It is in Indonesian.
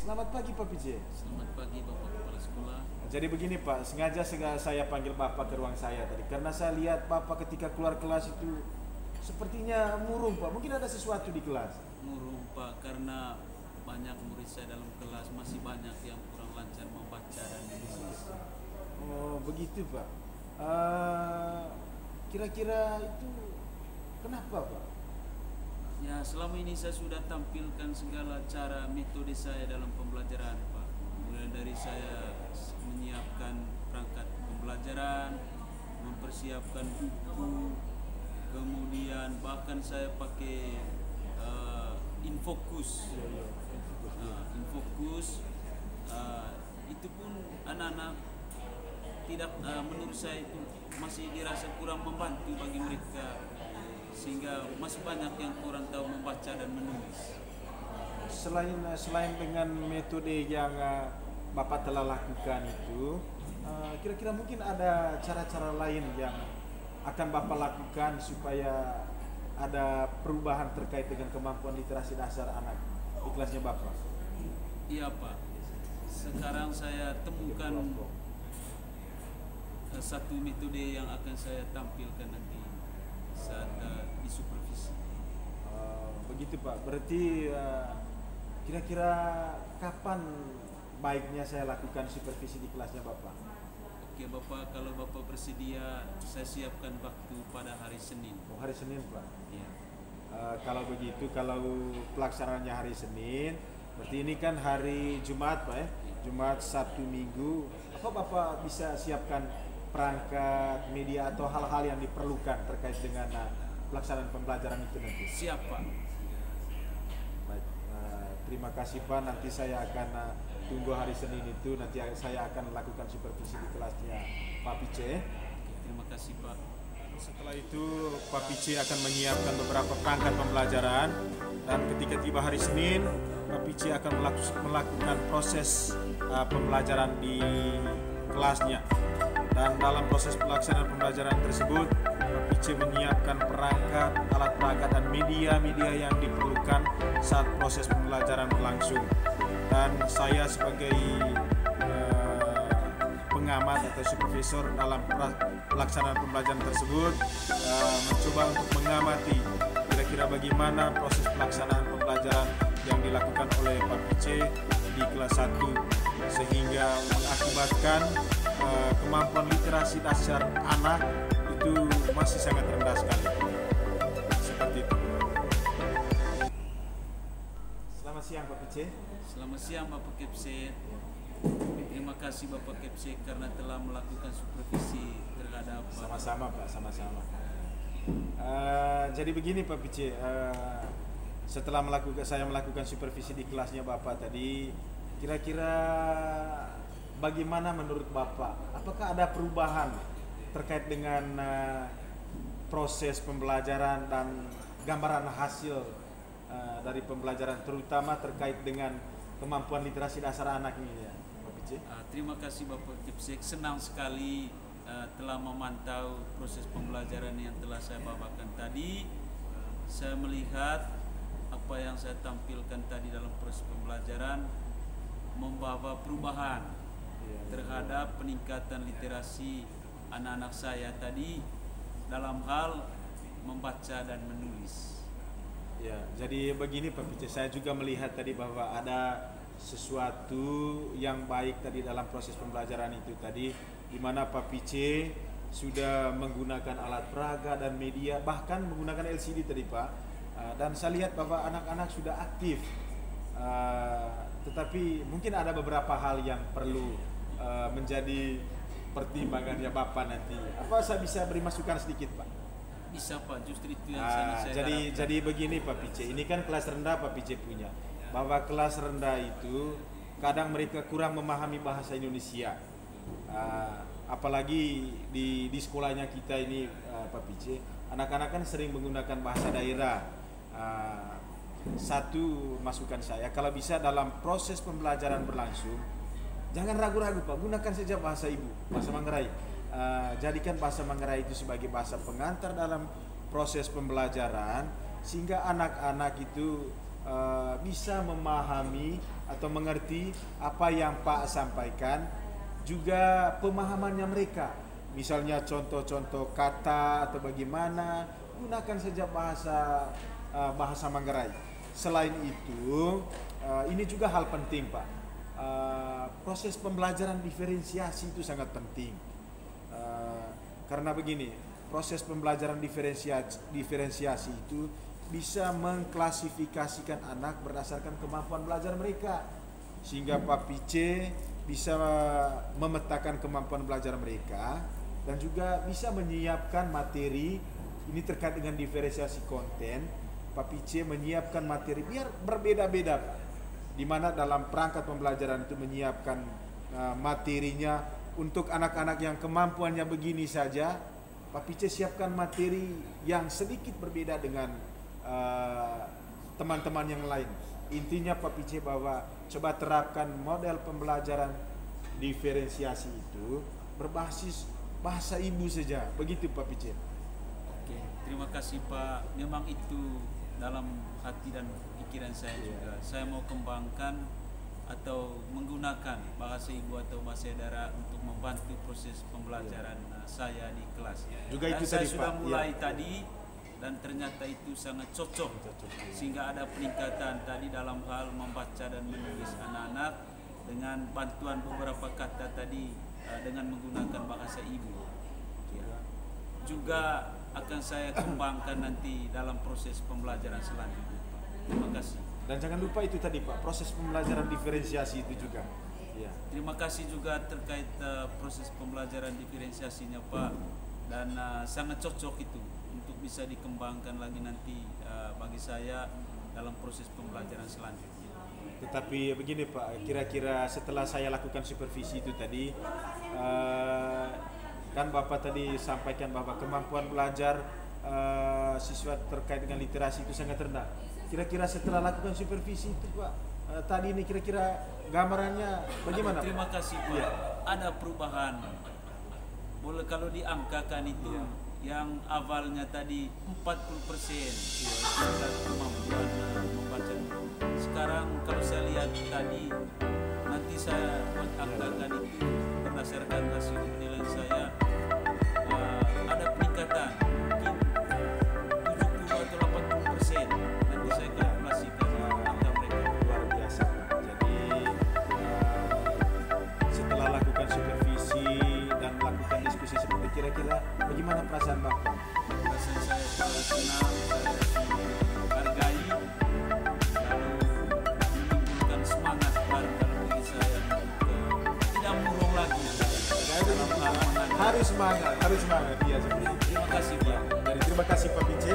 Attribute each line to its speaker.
Speaker 1: Selamat pagi Pak PJ.
Speaker 2: Selamat pagi Bapak Kepala Sekolah.
Speaker 1: Jadi begini Pak, sengaja saya panggil Bapak ke ruang saya tadi karena saya lihat Bapak ketika keluar kelas itu sepertinya murung Pak. Mungkin ada sesuatu di kelas.
Speaker 2: Murung Pak, karena banyak murid saya dalam kelas, masih banyak yang kurang lancar membaca dan menulis.
Speaker 1: Oh begitu Pak. Kira-kira itu kenapa Pak?
Speaker 2: Ya, selama ini saya sudah tampilkan segala cara metode saya dalam pembelajaran Pak. Mulai dari saya menyiapkan perangkat pembelajaran, mempersiapkan buku, kemudian bahkan saya pakai Infocus. Infocus itu pun anak-anak tidak menurut saya itu masih dirasa kurang membantu bagi mereka, sehingga masih banyak yang kurang tahu membaca dan menulis.
Speaker 1: Selain dengan metode yang Bapak telah lakukan itu, kira-kira mungkin ada cara-cara lain yang akan Bapak lakukan supaya ada perubahan terkait dengan kemampuan literasi dasar anak di kelasnya Bapak?
Speaker 2: Iya Pak, sekarang saya temukan satu metode yang akan saya tampilkan nanti saat disupervisi.
Speaker 1: Begitu Pak, berarti kira-kira kapan baiknya saya lakukan supervisi di kelasnya Bapak?
Speaker 2: Oke Bapak, kalau Bapak bersedia, saya siapkan waktu pada hari Senin.
Speaker 1: Oh, hari Senin Pak.
Speaker 2: Iya.
Speaker 1: Kalau begitu, kalau pelaksanaannya hari Senin, berarti ini kan hari Jumat Pak ya? Jumat, Sabtu, Minggu. Apa Bapak bisa siapkan perangkat media atau hal-hal yang diperlukan terkait dengan pelaksanaan pembelajaran itu nanti?
Speaker 2: Siap Pak.
Speaker 1: Baik, terima kasih Pak. Nanti saya akan tunggu hari Senin itu. Nanti saya akan melakukan supervisi di kelasnya Pak Pice.
Speaker 2: Terima kasih Pak.
Speaker 1: Setelah itu Pak Pice akan menyiapkan beberapa perangkat pembelajaran, dan ketika tiba hari Senin Pak Pice akan melakukan proses pembelajaran di kelasnya. Dan dalam proses pelaksanaan pembelajaran tersebut, Pak Pice menyiapkan perangkat, alat perangkat dan media-media yang diperlukan saat proses pembelajaran berlangsung. Dan saya sebagai pengamat atau supervisor dalam pelaksanaan pembelajaran tersebut mencoba untuk mengamati kira-kira bagaimana proses pelaksanaan pembelajaran yang dilakukan oleh Pak Pice di kelas 1 sehingga mengakibatkan kemampuan literasi dasar anak itu masih sangat rendah sekali. Seperti itu. Selamat siang Pak Pice.
Speaker 2: Selamat siang Bapak Kepse. Terima kasih Bapak Kepse karena telah melakukan supervisi terhadap
Speaker 1: Sama-sama Pak, sama-sama. Jadi begini Pak Pice, setelah saya melakukan supervisi di kelasnya Bapak tadi, kira-kira bagaimana menurut Bapak? Apakah ada perubahan terkait dengan proses pembelajaran dan gambaran hasil dari pembelajaran, terutama terkait dengan kemampuan literasi dasar anak ini ya, Pak Pice?
Speaker 2: Terima kasih Bapak Kepsek, senang sekali telah memantau proses pembelajaran yang telah saya bawakan tadi. Saya melihat apa yang saya tampilkan tadi dalam proses pembelajaran membawa perubahan terhadap peningkatan literasi anak-anak saya tadi dalam hal membaca dan menulis.
Speaker 1: Ya, jadi begini Pak Pice, saya juga melihat tadi bahwa ada sesuatu yang baik tadi dalam proses pembelajaran itu tadi, di mana Pak Pice sudah menggunakan alat peraga dan media, bahkan menggunakan LCD tadi Pak, dan saya lihat bahwa anak-anak sudah aktif, tetapi mungkin ada beberapa hal yang perlu menjadi pertimbangannya Bapak nanti. Apa saya bisa beri masukan sedikit Pak?
Speaker 2: Bisa Pak, justru itu yang sangat saya harapkan.
Speaker 1: Jadi begini Pak Pice, ini kan kelas rendah Pak Pice punya, bahwa kelas rendah itu kadang mereka kurang memahami bahasa Indonesia, apalagi di sekolahnya kita ini Pak Pice, anak-anak kan sering menggunakan bahasa daerah. Satu masukan saya, kalau bisa dalam proses pembelajaran berlangsung, jangan ragu-ragu Pak, gunakan saja bahasa ibu, bahasa Manggarai. Jadikan bahasa Manggarai itu sebagai bahasa pengantar dalam proses pembelajaran, sehingga anak-anak itu bisa memahami atau mengerti apa yang Pak sampaikan, juga pemahamannya mereka. Misalnya contoh-contoh kata atau bagaimana, gunakan saja bahasa Manggarai. Selain itu, ini juga hal penting Pak. Proses pembelajaran diferensiasi itu sangat penting. Karena begini, proses pembelajaran diferensiasi itu bisa mengklasifikasikan anak berdasarkan kemampuan belajar mereka, sehingga Pak Pice bisa memetakan kemampuan belajar mereka dan juga bisa menyiapkan materi. Ini terkait dengan diferensiasi konten. Pak Pice menyiapkan materi biar berbeda-beda, di mana dalam perangkat pembelajaran itu menyiapkan materinya untuk anak-anak yang kemampuannya begini saja. Pak Pice siapkan materi yang sedikit berbeda dengan teman-teman yang lain. Intinya Pak Pice bahwa coba terapkan model pembelajaran diferensiasi itu berbasis bahasa ibu saja. Begitu Pak Pice.
Speaker 2: Oke, terima kasih Pak. Memang itu dalam hati dan pikiran saya juga. Saya mau kembangkan atau menggunakan bahasa ibu atau bahasa daerah untuk membantu proses pembelajaran saya di kelas.
Speaker 1: Juga
Speaker 2: dan
Speaker 1: itu
Speaker 2: saya
Speaker 1: tadi,
Speaker 2: sudah
Speaker 1: Pak.
Speaker 2: mulai tadi, dan ternyata itu sangat cocok, sehingga ada peningkatan tadi dalam hal membaca dan menulis anak-anak dengan bantuan beberapa kata tadi dengan menggunakan bahasa ibu. Juga akan saya kembangkan nanti dalam proses pembelajaran selanjutnya. Terima kasih.
Speaker 1: Dan jangan lupa itu tadi Pak, proses pembelajaran diferensiasi itu juga. Ya.
Speaker 2: Terima kasih juga terkait proses pembelajaran diferensiasinya Pak, dan sangat cocok itu untuk bisa dikembangkan lagi nanti bagi saya dalam proses pembelajaran selanjutnya.
Speaker 1: Tetapi begini Pak, kira-kira setelah saya lakukan supervisi itu tadi, kan Bapak tadi sampaikan bahwa kemampuan belajar siswa terkait dengan literasi itu sangat rendah. Kira-kira setelah lakukan supervisi itu Pak, tadi ini kira-kira gambarannya bagaimana?
Speaker 2: Terima kasih Pak.
Speaker 1: Ya.
Speaker 2: Ada perubahan. Boleh kalau diangkakan itu yang awalnya tadi 40% tingkat kemampuan membaca. Sekarang kalau saya lihat tadi, nanti saya buat angkakan itu berdasarkan hasil penilaian saya, ada peningkatan mungkin 70 atau 80%. Nanti saya kalkulasikan angka mereka.
Speaker 1: Luar biasa. Jadi setelah lakukan supervisi dan lakukan diskusi seperti kira-kira bagaimana perasaan Bapak?
Speaker 2: Perasaan saya senang, saya hargai, lalu menimbulkan semangat baru dalam diri saya untuk tidak murung lagi dalam hal
Speaker 1: Harus semangat, harus semangat. Iya seperti itu.
Speaker 2: Terima kasih Pak.
Speaker 1: Jadi terima kasih Pak Pice